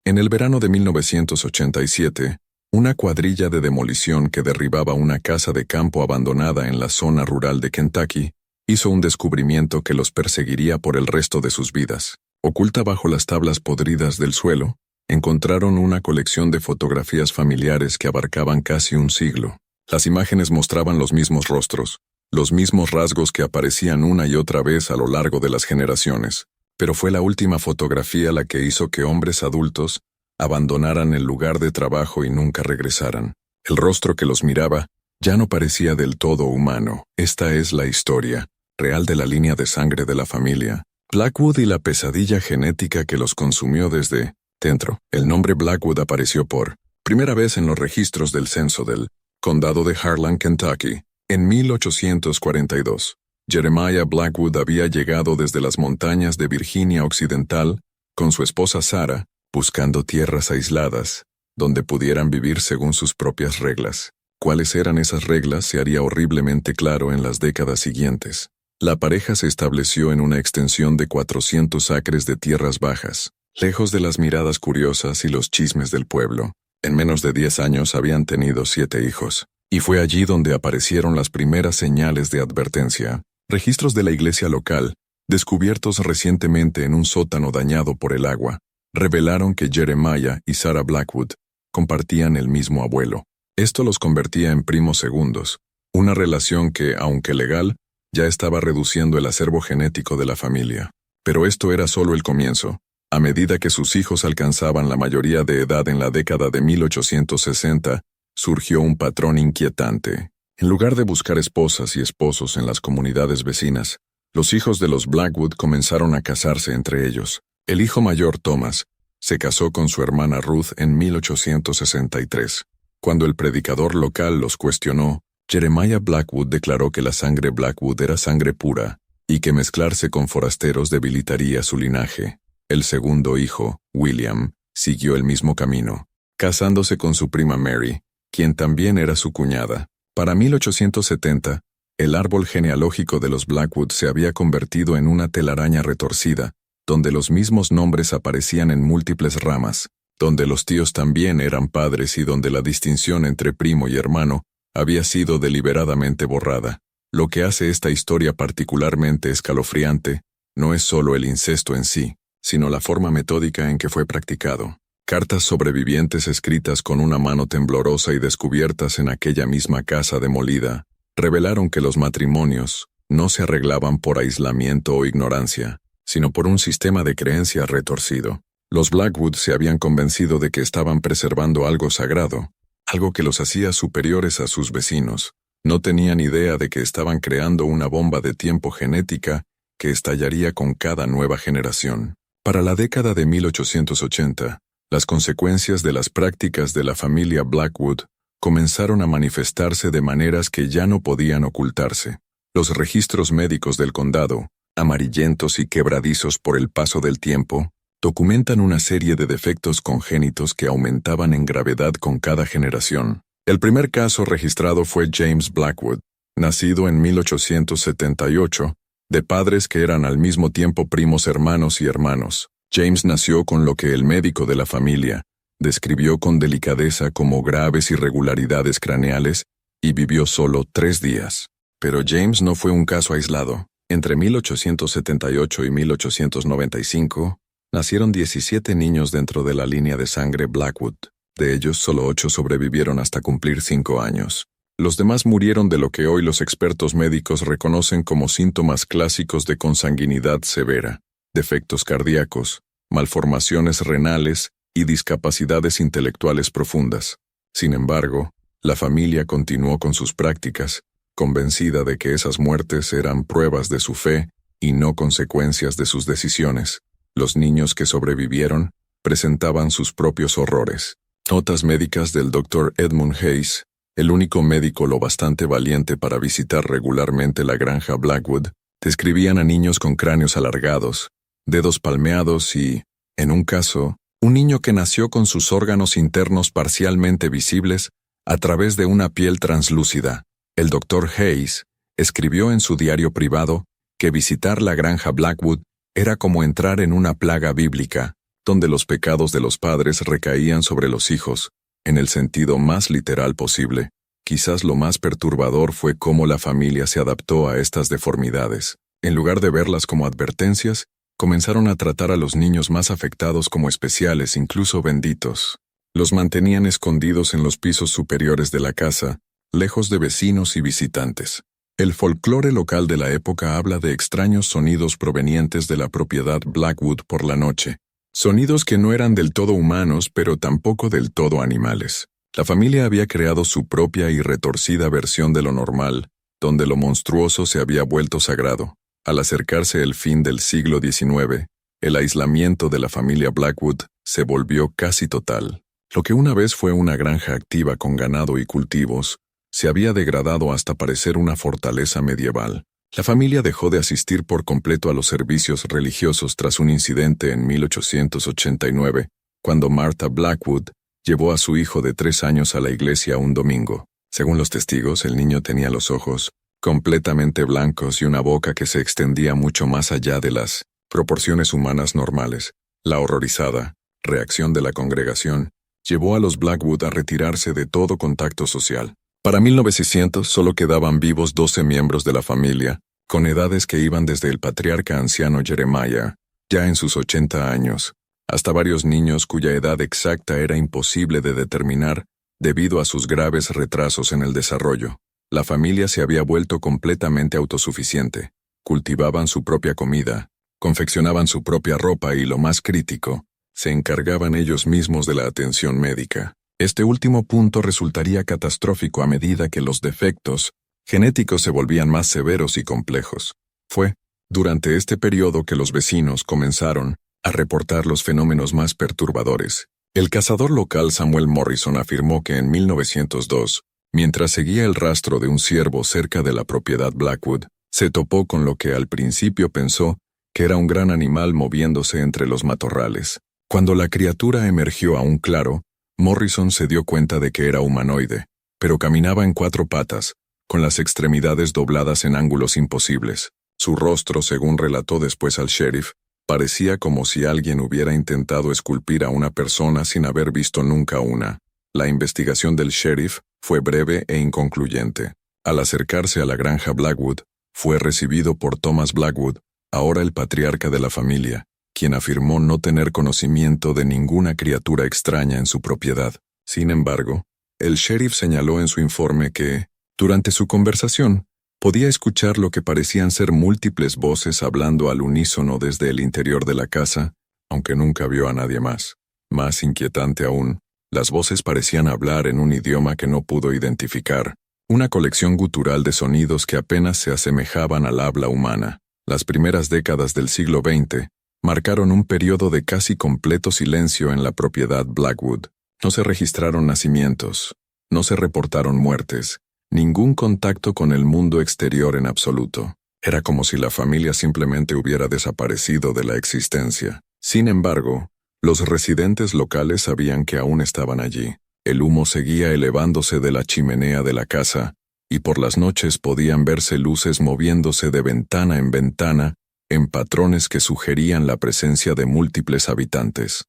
En el verano de 1987, una cuadrilla de demolición que derribaba una casa de campo abandonada en la zona rural de Kentucky hizo un descubrimiento que los perseguiría por el resto de sus vidas. Oculta bajo las tablas podridas del suelo, encontraron una colección de fotografías familiares que abarcaban casi un siglo. Las imágenes mostraban los mismos rostros, los mismos rasgos que aparecían una y otra vez a lo largo de las generaciones. Pero fue la última fotografía la que hizo que hombres adultos abandonaran el lugar de trabajo y nunca regresaran. El rostro que los miraba ya no parecía del todo humano. Esta es la historia real de la línea de sangre de la familia Blackwood y la pesadilla genética que los consumió desde dentro. El nombre Blackwood apareció por primera vez en los registros del censo del condado de Harlan, Kentucky, en 1842. Jeremiah Blackwood había llegado desde las montañas de Virginia Occidental con su esposa Sarah, buscando tierras aisladas, donde pudieran vivir según sus propias reglas. Cuáles eran esas reglas se haría horriblemente claro en las décadas siguientes. La pareja se estableció en una extensión de 400 acres de tierras bajas, lejos de las miradas curiosas y los chismes del pueblo. En menos de 10 años habían tenido 7 hijos, y fue allí donde aparecieron las primeras señales de advertencia. Registros de la iglesia local, descubiertos recientemente en un sótano dañado por el agua, revelaron que Jeremiah y Sarah Blackwood compartían el mismo abuelo. Esto los convertía en primos segundos, una relación que, aunque legal, ya estaba reduciendo el acervo genético de la familia. Pero esto era solo el comienzo. A medida que sus hijos alcanzaban la mayoría de edad en la década de 1860, surgió un patrón inquietante. En lugar de buscar esposas y esposos en las comunidades vecinas, los hijos de los Blackwood comenzaron a casarse entre ellos. El hijo mayor, Thomas, se casó con su hermana Ruth en 1863. Cuando el predicador local los cuestionó, Jeremiah Blackwood declaró que la sangre Blackwood era sangre pura y que mezclarse con forasteros debilitaría su linaje. El segundo hijo, William, siguió el mismo camino, casándose con su prima Mary, quien también era su cuñada. Para 1870, el árbol genealógico de los Blackwood se había convertido en una telaraña retorcida, donde los mismos nombres aparecían en múltiples ramas, donde los tíos también eran padres y donde la distinción entre primo y hermano había sido deliberadamente borrada. Lo que hace esta historia particularmente escalofriante no es solo el incesto en sí, sino la forma metódica en que fue practicado. Cartas sobrevivientes escritas con una mano temblorosa y descubiertas en aquella misma casa demolida, revelaron que los matrimonios no se arreglaban por aislamiento o ignorancia, sino por un sistema de creencia retorcido. Los Blackwood se habían convencido de que estaban preservando algo sagrado, algo que los hacía superiores a sus vecinos. No tenían idea de que estaban creando una bomba de tiempo genética que estallaría con cada nueva generación. Para la década de 1880, las consecuencias de las prácticas de la familia Blackwood comenzaron a manifestarse de maneras que ya no podían ocultarse. Los registros médicos del condado, amarillentos y quebradizos por el paso del tiempo, documentan una serie de defectos congénitos que aumentaban en gravedad con cada generación. El primer caso registrado fue James Blackwood, nacido en 1878, de padres que eran al mismo tiempo primos hermanos y hermanos. James nació con lo que el médico de la familia describió con delicadeza como graves irregularidades craneales y vivió solo 3 días. Pero James no fue un caso aislado. Entre 1878 y 1895, nacieron 17 niños dentro de la línea de sangre Blackwood. De ellos, solo 8 sobrevivieron hasta cumplir 5 años. Los demás murieron de lo que hoy los expertos médicos reconocen como síntomas clásicos de consanguinidad severa, defectos cardíacos, malformaciones renales y discapacidades intelectuales profundas. Sin embargo, la familia continuó con sus prácticas, convencida de que esas muertes eran pruebas de su fe y no consecuencias de sus decisiones. Los niños que sobrevivieron presentaban sus propios horrores. Notas médicas del Dr. Edmund Hayes, el único médico lo bastante valiente para visitar regularmente la granja Blackwood, describían a niños con cráneos alargados, dedos palmeados y, en un caso, un niño que nació con sus órganos internos parcialmente visibles a través de una piel translúcida. El Dr. Hayes escribió en su diario privado que visitar la granja Blackwood era como entrar en una plaga bíblica. donde los pecados de los padres recaían sobre los hijos, en el sentido más literal posible. Quizás lo más perturbador fue cómo la familia se adaptó a estas deformidades. En lugar de verlas como advertencias, comenzaron a tratar a los niños más afectados como especiales, incluso benditos. Los mantenían escondidos en los pisos superiores de la casa, lejos de vecinos y visitantes. El folclore local de la época habla de extraños sonidos provenientes de la propiedad Blackwood por la noche. Sonidos que no eran del todo humanos, pero tampoco del todo animales. La familia había creado su propia y retorcida versión de lo normal, donde lo monstruoso se había vuelto sagrado. Al acercarse el fin del siglo XIX, el aislamiento de la familia Blackwood se volvió casi total. Lo que una vez fue una granja activa con ganado y cultivos, se había degradado hasta parecer una fortaleza medieval. La familia dejó de asistir por completo a los servicios religiosos tras un incidente en 1889, cuando Martha Blackwood llevó a su hijo de 3 años a la iglesia un domingo. Según los testigos, el niño tenía los ojos completamente blancos y una boca que se extendía mucho más allá de las proporciones humanas normales. La horrorizada reacción de la congregación llevó a los Blackwood a retirarse de todo contacto social. Para 1900 solo quedaban vivos 12 miembros de la familia, con edades que iban desde el patriarca anciano Jeremiah, ya en sus 80 años, hasta varios niños cuya edad exacta era imposible de determinar debido a sus graves retrasos en el desarrollo. La familia se había vuelto completamente autosuficiente, cultivaban su propia comida, confeccionaban su propia ropa y, lo más crítico, se encargaban ellos mismos de la atención médica. Este último punto resultaría catastrófico a medida que los defectos genéticos se volvían más severos y complejos. Fue durante este periodo que los vecinos comenzaron a reportar los fenómenos más perturbadores. El cazador local Samuel Morrison afirmó que en 1902, mientras seguía el rastro de un ciervo cerca de la propiedad Blackwood, se topó con lo que al principio pensó que era un gran animal moviéndose entre los matorrales. Cuando la criatura emergió a un claro, Morrison se dio cuenta de que era humanoide, pero caminaba en 4 patas, con las extremidades dobladas en ángulos imposibles. Su rostro, según relató después al sheriff, parecía como si alguien hubiera intentado esculpir a una persona sin haber visto nunca una. La investigación del sheriff fue breve e inconcluyente. Al acercarse a la granja Blackwood, fue recibido por Thomas Blackwood, ahora el patriarca de la familia, quien afirmó no tener conocimiento de ninguna criatura extraña en su propiedad. Sin embargo, el sheriff señaló en su informe que, durante su conversación, podía escuchar lo que parecían ser múltiples voces hablando al unísono desde el interior de la casa, aunque nunca vio a nadie más. Más inquietante aún, las voces parecían hablar en un idioma que no pudo identificar, una colección gutural de sonidos que apenas se asemejaban al habla humana. Las primeras décadas del siglo XX marcaron un periodo de casi completo silencio en la propiedad Blackwood. No se registraron nacimientos, no se reportaron muertes, ningún contacto con el mundo exterior en absoluto. Era como si la familia simplemente hubiera desaparecido de la existencia. Sin embargo, los residentes locales sabían que aún estaban allí. El humo seguía elevándose de la chimenea de la casa, y por las noches podían verse luces moviéndose de ventana en ventana, en patrones que sugerían la presencia de múltiples habitantes.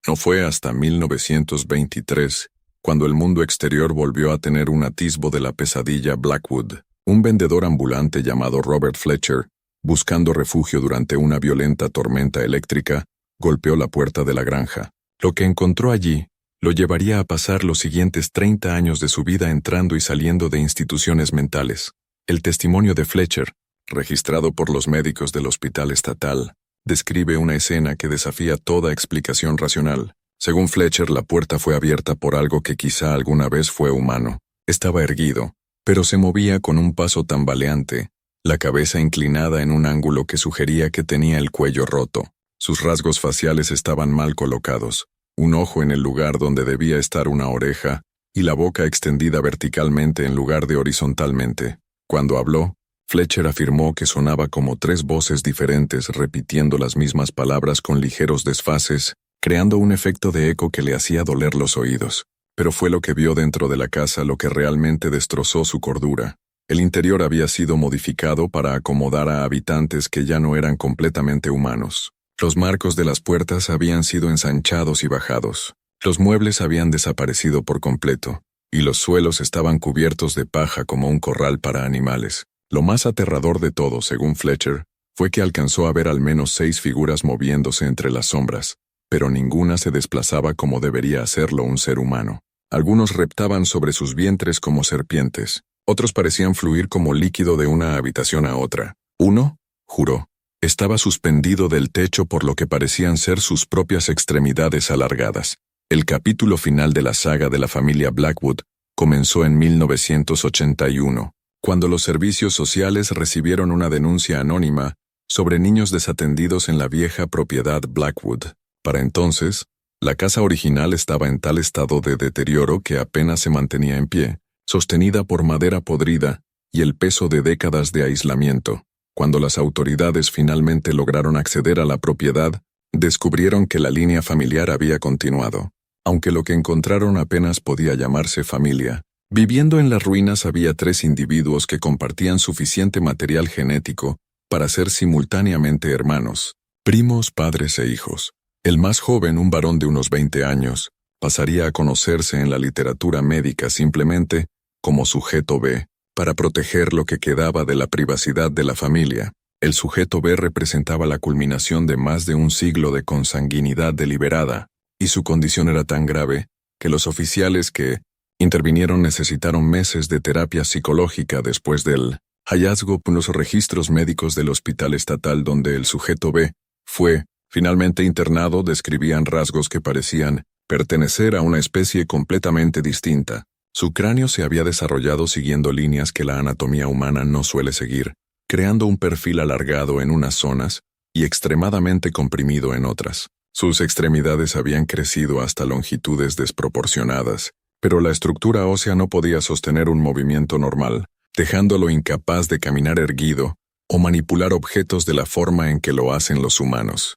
No fue hasta 1923, cuando el mundo exterior volvió a tener un atisbo de la pesadilla Blackwood. Un vendedor ambulante llamado Robert Fletcher, buscando refugio durante una violenta tormenta eléctrica, golpeó la puerta de la granja. Lo que encontró allí lo llevaría a pasar los siguientes 30 años de su vida entrando y saliendo de instituciones mentales. El testimonio de Fletcher, registrado por los médicos del hospital estatal, describe una escena que desafía toda explicación racional. Según Fletcher, la puerta fue abierta por algo que quizá alguna vez fue humano. Estaba erguido, pero se movía con un paso tambaleante, la cabeza inclinada en un ángulo que sugería que tenía el cuello roto. Sus rasgos faciales estaban mal colocados, un ojo en el lugar donde debía estar una oreja, y la boca extendida verticalmente en lugar de horizontalmente. Cuando habló, Fletcher afirmó que sonaba como 3 voces diferentes repitiendo las mismas palabras con ligeros desfases, creando un efecto de eco que le hacía doler los oídos. Pero fue lo que vio dentro de la casa lo que realmente destrozó su cordura. El interior había sido modificado para acomodar a habitantes que ya no eran completamente humanos. Los marcos de las puertas habían sido ensanchados y bajados. Los muebles habían desaparecido por completo, y los suelos estaban cubiertos de paja como un corral para animales. Lo más aterrador de todo, según Fletcher, fue que alcanzó a ver al menos 6 figuras moviéndose entre las sombras, pero ninguna se desplazaba como debería hacerlo un ser humano. Algunos reptaban sobre sus vientres como serpientes, otros parecían fluir como líquido de una habitación a otra. Uno, juró, estaba suspendido del techo por lo que parecían ser sus propias extremidades alargadas. El capítulo final de la saga de la familia Blackwood comenzó en 1981, cuando los servicios sociales recibieron una denuncia anónima sobre niños desatendidos en la vieja propiedad Blackwood. Para entonces, la casa original estaba en tal estado de deterioro que apenas se mantenía en pie, sostenida por madera podrida y el peso de décadas de aislamiento. Cuando las autoridades finalmente lograron acceder a la propiedad, descubrieron que la línea familiar había continuado. Aunque lo que encontraron apenas podía llamarse familia. Viviendo en las ruinas había 3 individuos que compartían suficiente material genético para ser simultáneamente hermanos, primos, padres e hijos. El más joven, un varón de unos 20 años, pasaría a conocerse en la literatura médica simplemente como sujeto B, para proteger lo que quedaba de la privacidad de la familia. El sujeto B representaba la culminación de más de un siglo de consanguinidad deliberada, y su condición era tan grave que los oficiales que intervinieron necesitaron meses de terapia psicológica después del hallazgo en los registros médicos del hospital estatal donde el sujeto B fue finalmente internado. Describían rasgos que parecían pertenecer a una especie completamente distinta. Su cráneo se había desarrollado siguiendo líneas que la anatomía humana no suele seguir, creando un perfil alargado en unas zonas y extremadamente comprimido en otras. Sus extremidades habían crecido hasta longitudes desproporcionadas, pero la estructura ósea no podía sostener un movimiento normal, dejándolo incapaz de caminar erguido o manipular objetos de la forma en que lo hacen los humanos.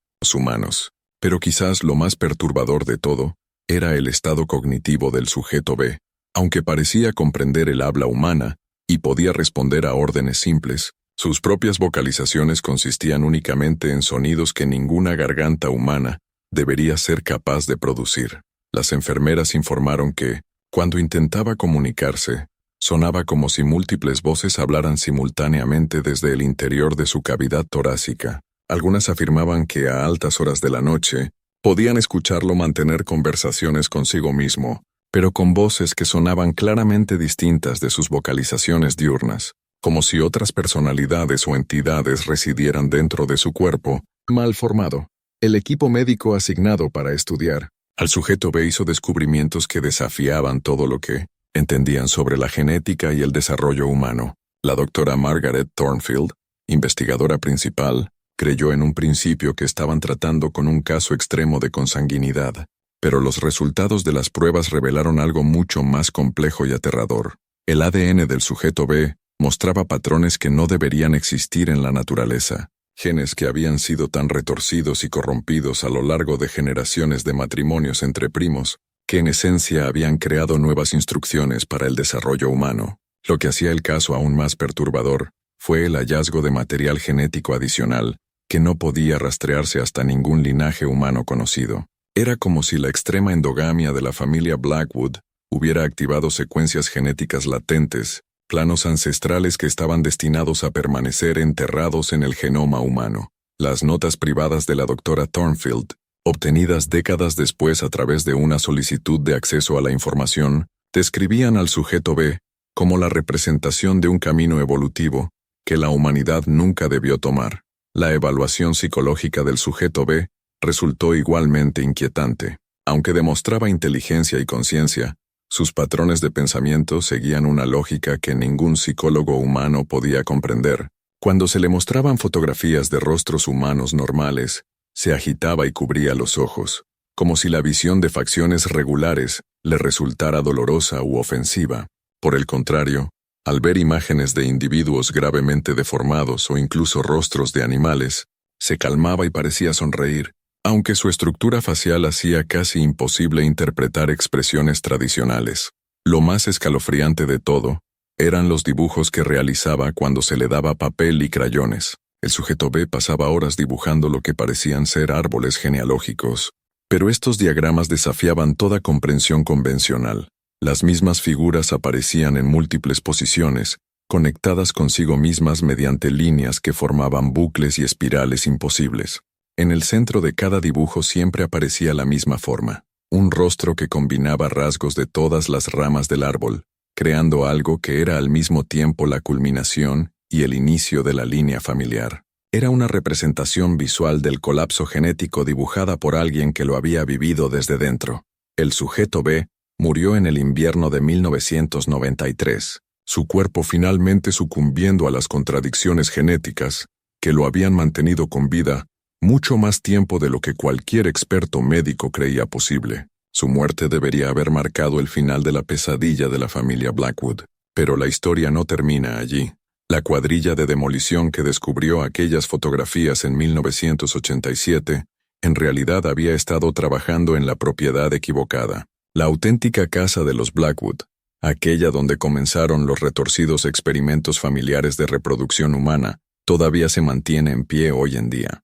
Pero quizás lo más perturbador de todo era el estado cognitivo del sujeto B. Aunque parecía comprender el habla humana y podía responder a órdenes simples, sus propias vocalizaciones consistían únicamente en sonidos que ninguna garganta humana debería ser capaz de producir. Las enfermeras informaron que, cuando intentaba comunicarse, sonaba como si múltiples voces hablaran simultáneamente desde el interior de su cavidad torácica. Algunas afirmaban que a altas horas de la noche podían escucharlo mantener conversaciones consigo mismo, pero con voces que sonaban claramente distintas de sus vocalizaciones diurnas, como si otras personalidades o entidades residieran dentro de su cuerpo, mal formado. El equipo médico asignado para estudiar al sujeto B hizo descubrimientos que desafiaban todo lo que entendían sobre la genética y el desarrollo humano. La doctora Margaret Thornfield, investigadora principal, creyó en un principio que estaban tratando con un caso extremo de consanguinidad, pero los resultados de las pruebas revelaron algo mucho más complejo y aterrador. El ADN del sujeto B mostraba patrones que no deberían existir en la naturaleza, genes que habían sido tan retorcidos y corrompidos a lo largo de generaciones de matrimonios entre primos, que en esencia habían creado nuevas instrucciones para el desarrollo humano. Lo que hacía el caso aún más perturbador fue el hallazgo de material genético adicional, que no podía rastrearse hasta ningún linaje humano conocido. Era como si la extrema endogamia de la familia Blackwood hubiera activado secuencias genéticas latentes, planos ancestrales que estaban destinados a permanecer enterrados en el genoma humano. Las notas privadas de la doctora Thornfield, obtenidas décadas después a través de una solicitud de acceso a la información, describían al sujeto B como la representación de un camino evolutivo que la humanidad nunca debió tomar. La evaluación psicológica del sujeto B resultó igualmente inquietante. Aunque demostraba inteligencia y conciencia, sus patrones de pensamiento seguían una lógica que ningún psicólogo humano podía comprender. Cuando se le mostraban fotografías de rostros humanos normales, se agitaba y cubría los ojos, como si la visión de facciones regulares le resultara dolorosa u ofensiva. Por el contrario, al ver imágenes de individuos gravemente deformados o incluso rostros de animales, se calmaba y parecía sonreír, aunque su estructura facial hacía casi imposible interpretar expresiones tradicionales. Lo más escalofriante de todo eran los dibujos que realizaba cuando se le daba papel y crayones. El sujeto B pasaba horas dibujando lo que parecían ser árboles genealógicos. Pero estos diagramas desafiaban toda comprensión convencional. Las mismas figuras aparecían en múltiples posiciones, conectadas consigo mismas mediante líneas que formaban bucles y espirales imposibles. En el centro de cada dibujo siempre aparecía la misma forma, un rostro que combinaba rasgos de todas las ramas del árbol, creando algo que era al mismo tiempo la culminación y el inicio de la línea familiar. Era una representación visual del colapso genético dibujada por alguien que lo había vivido desde dentro. El sujeto B murió en el invierno de 1993, su cuerpo finalmente sucumbiendo a las contradicciones genéticas que lo habían mantenido con vida mucho más tiempo de lo que cualquier experto médico creía posible. Su muerte debería haber marcado el final de la pesadilla de la familia Blackwood. Pero la historia no termina allí. La cuadrilla de demolición que descubrió aquellas fotografías en 1987 en realidad había estado trabajando en la propiedad equivocada. La auténtica casa de los Blackwood, aquella donde comenzaron los retorcidos experimentos familiares de reproducción humana, todavía se mantiene en pie hoy en día.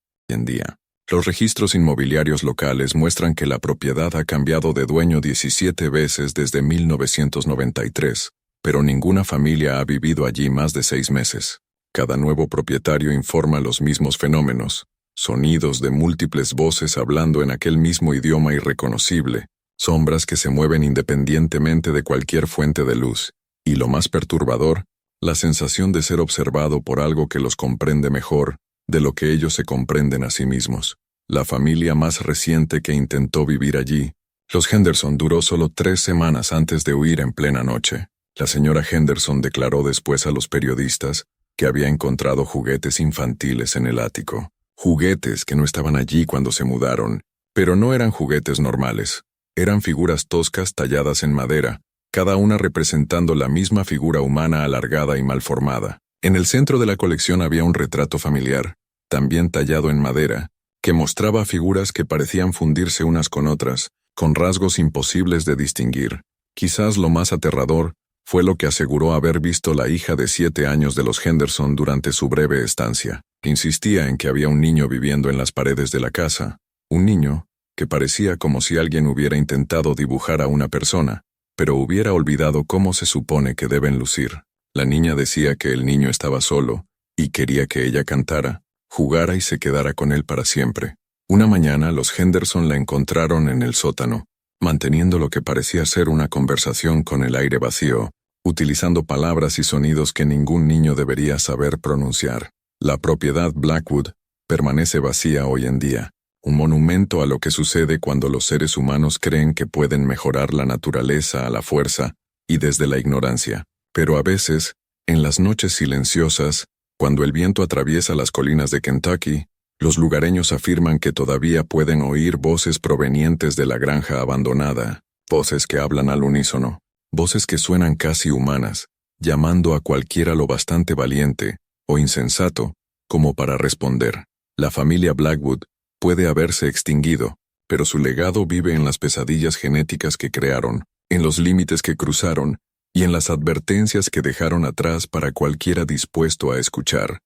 Los registros inmobiliarios locales muestran que la propiedad ha cambiado de dueño 17 veces desde 1993, pero ninguna familia ha vivido allí más de 6 meses. Cada nuevo propietario informa los mismos fenómenos, sonidos de múltiples voces hablando en aquel mismo idioma irreconocible, sombras que se mueven independientemente de cualquier fuente de luz, y lo más perturbador, la sensación de ser observado por algo que los comprende mejor de lo que ellos se comprenden a sí mismos. La familia más reciente que intentó vivir allí, los Henderson, duró solo 3 semanas antes de huir en plena noche. La señora Henderson declaró después a los periodistas que había encontrado juguetes infantiles en el ático. Juguetes que no estaban allí cuando se mudaron, pero no eran juguetes normales. Eran figuras toscas talladas en madera, cada una representando la misma figura humana alargada y malformada. En el centro de la colección había un retrato familiar, también tallado en madera, que mostraba figuras que parecían fundirse unas con otras, con rasgos imposibles de distinguir. Quizás lo más aterrador fue lo que aseguró haber visto la hija de 7 años de los Henderson durante su breve estancia. Insistía en que había un niño viviendo en las paredes de la casa, un niño que parecía como si alguien hubiera intentado dibujar a una persona, pero hubiera olvidado cómo se supone que deben lucir. La niña decía que el niño estaba solo y quería que ella cantara, jugara y se quedara con él para siempre. Una mañana los Henderson la encontraron en el sótano, manteniendo lo que parecía ser una conversación con el aire vacío, utilizando palabras y sonidos que ningún niño debería saber pronunciar. La propiedad Blackwood permanece vacía hoy en día, un monumento a lo que sucede cuando los seres humanos creen que pueden mejorar la naturaleza a la fuerza y desde la ignorancia. Pero a veces, en las noches silenciosas, cuando el viento atraviesa las colinas de Kentucky, los lugareños afirman que todavía pueden oír voces provenientes de la granja abandonada, voces que hablan al unísono, voces que suenan casi humanas, llamando a cualquiera lo bastante valiente o insensato como para responder. La familia Blackwood puede haberse extinguido, pero su legado vive en las pesadillas genéticas que crearon, en los límites que cruzaron y en las advertencias que dejaron atrás para cualquiera dispuesto a escuchar.